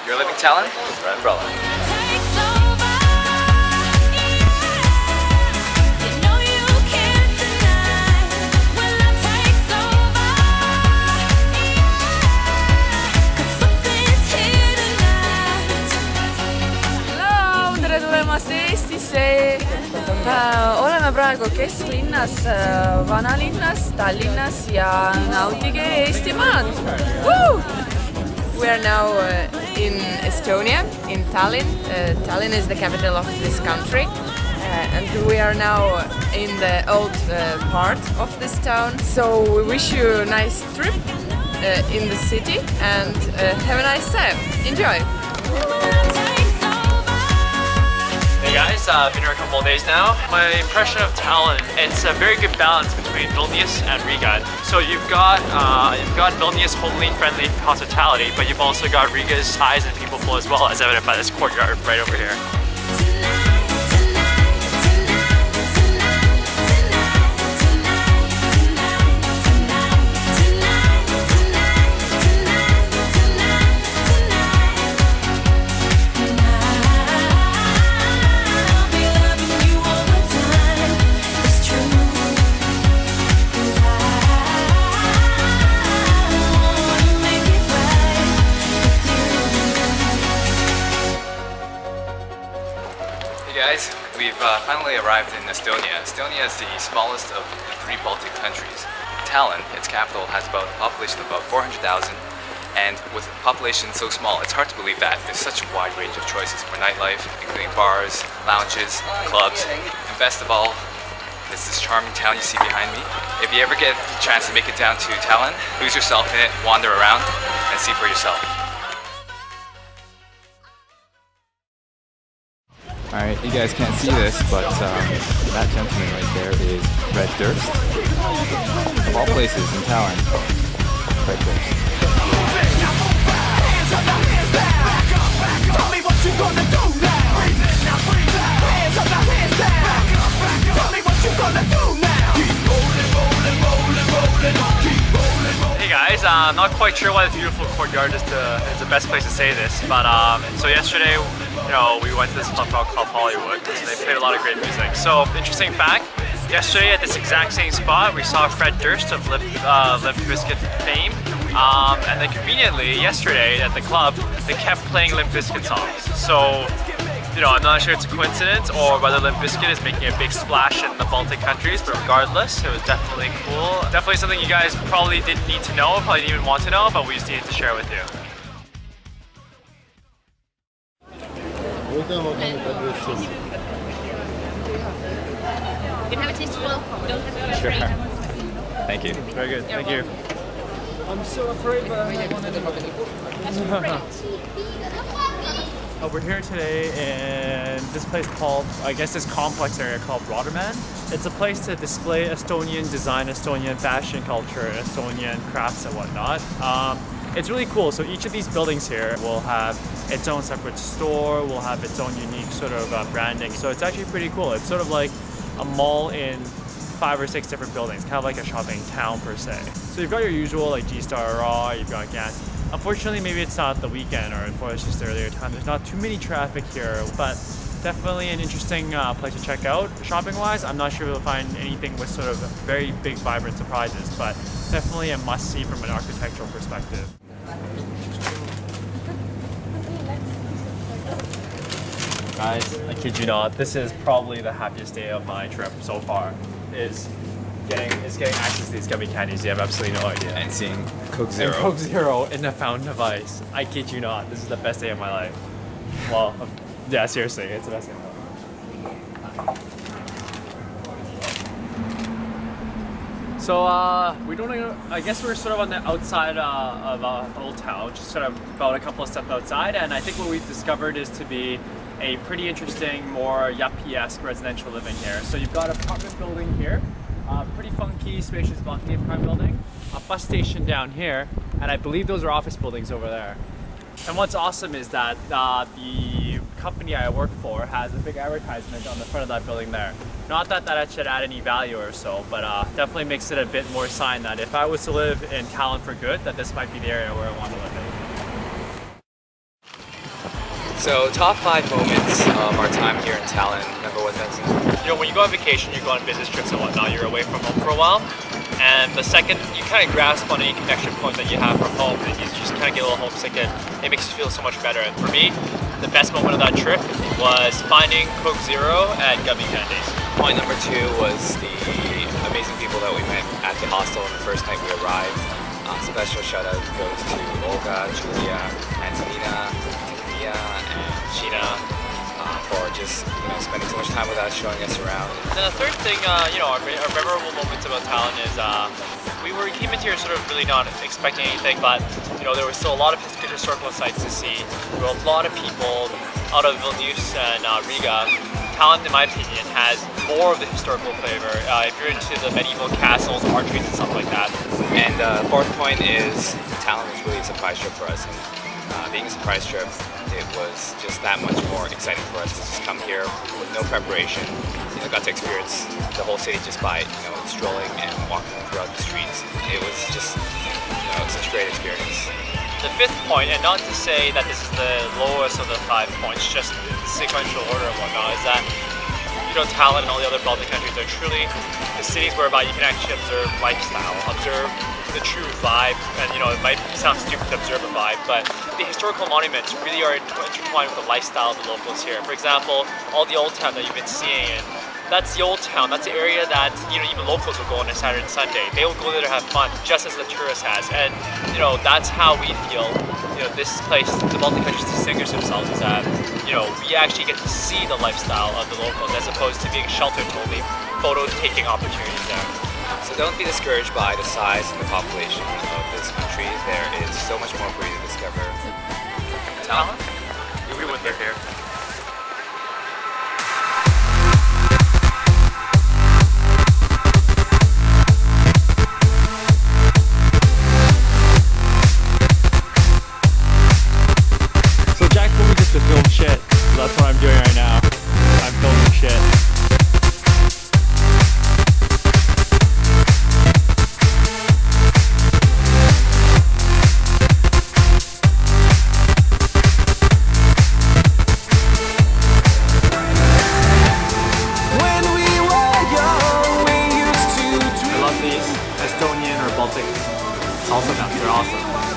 You're living Tallinn? Red umbrella. Eestisse. Oleme praegu kesklinnas, vanalinnas, Tallinnas ja nautige Eestimaad. We are now in Estonia, in Tallinn. Tallinn is the capital of this country. And we are now in the old part of this town. So we wish you a nice trip in the city and have a nice time. Enjoy! Hey guys, been here a couple of days now. My impression of Tallinn, it's a very good balance between Vilnius and Riga. So you've got Vilnius homely, friendly hospitality, but you've also got Riga's size and people flow as well, as evident by this courtyard right over here. Guys, we've finally arrived in Estonia. Estonia is the smallest of the 3 Baltic countries. Tallinn, its capital, has about a population of about 400,000, and with a population so small, it's hard to believe that there's such a wide range of choices for nightlife, including bars, lounges, clubs, and best of all, it's this charming town you see behind me. If you ever get the chance to make it down to Tallinn, lose yourself in it, wander around, and see for yourself. Alright, you guys can't see this, but that gentleman right there is Fred Durst. Of all places in Tallinn, Fred Durst. Tell me what you gonna do now! Hands up, hands down! Tell me what you gonna do now! Keep rolling, rolling, rolling, rolling, keep rolling, rolling. Hey guys, I'm not quite sure why this beautiful courtyard is the best place to say this, but so yesterday, we went to this club called Hollywood, and they played a lot of great music. So, interesting fact, yesterday at this exact same spot, we saw Fred Durst of Limp Bizkit fame, and then conveniently, yesterday at the club, they kept playing Limp Bizkit songs. So, I'm not sure it's a coincidence or whether Limp Bizkit is making a big splash in the Baltic countries, but regardless, it was definitely cool. Definitely something you guys probably didn't need to know, probably didn't even want to know, but we just needed to share with you. You can have a taste as well. Don't have to Sure. afraid. Thank you. Very good, thank you. I'm so afraid, but I'm not going to. We're here today in this place called, I guess this complex area called Rotterdam. It's a place to display Estonian design, Estonian fashion culture, Estonian crafts and whatnot. It's really cool. So each of these buildings here will have its own separate store, will have its own unique sort of branding. So it's actually pretty cool. It's sort of like a mall in 5 or 6 different buildings, kind of like a shopping town per se. So you've got your usual like G-Star Raw, you've got Gant. Unfortunately, maybe it's not the weekend or it's just the earlier time. There's not too many traffic here, but definitely an interesting place to check out. Shopping-wise, I'm not sure we'll find anything with sort of very big, vibrant surprises, but definitely a must-see from an architectural perspective. Guys, I kid you not, this is probably the happiest day of my trip so far. Is getting access to these gummy candies. You have absolutely no idea. And seeing Coke Zero. And Coke Zero in a fountain of ice. I kid you not, this is the best day of my life. Well, yeah, seriously, it's the best day of my life. So we don't know, I guess we're sort of on the outside of Old Town, just sort of about a couple of steps outside, and I think what we've discovered is to be a pretty interesting, more yuppie-esque residential living here. So you've got an apartment building here, pretty funky, spacious balcony apartment building, a bus station down here, and I believe those are office buildings over there. And what's awesome is that the company I work for has a big advertisement on the front of that building there. Not that that should add any value or so, but definitely makes it a bit more sign that if I was to live in Tallinn for good, that this might be the area where I want to live in. So top 5 moments of our time here in Tallinn. Remember what that's? You know, when you go on vacation, you go on business trips and whatnot, you're away from home for a while. And the second you kind of grasp on any connection point that you have from home, and you just kind of get a little homesick, and it makes you feel so much better. And for me, the best moment of that trip was finding Coke Zero at Gummy Candies. Point number 2 was the amazing people that we met at the hostel on the first night we arrived. Special shout out goes to Olga, Julia, Antonina, Mia, and Sheena for just spending so much time with us, showing us around. And the third thing, our memorable moments about Tallinn is we came into here sort of really not expecting anything, but there was still a lot of good historical sites to see. There were a lot of people out of Vilnius and Riga. Tallinn, in my opinion, has more of the historical flavor. If you're into the medieval castles, archeries, and stuff like that. And fourth point is Tallinn was really a surprise trip for us. And being a surprise trip, it was just that much more exciting for us to just come here with no preparation. Got to experience the whole city just by strolling and walking throughout the streets. It was just such a great experience. The fifth point, and not to say that this is the lowest of the 5 points, just sequential order and whatnot, is that Tallinn and all the other Baltic countries are truly the cities whereby you can actually observe lifestyle, observe the true vibe, and it might sound stupid to observe a vibe, but the historical monuments really are intertwined with the lifestyle of the locals here. For example, all the old town that you've been seeing, and that's the old town, that's the area that even locals will go on a Saturday and Sunday. They will go there to have fun, just as the tourist has, and that's how we feel. This place, the Baltic countries distinguish themselves is that we actually get to see the lifestyle of the locals as opposed to being sheltered to only photo-taking opportunities there. So don't be discouraged by the size and the population of this country. There is so much more for you to discover. Tallinn? We went there here. So Jack told me just to film shit. So that's what I'm doing right now. I'm filming shit. Estonian or Baltic salsa nuts, they're awesome.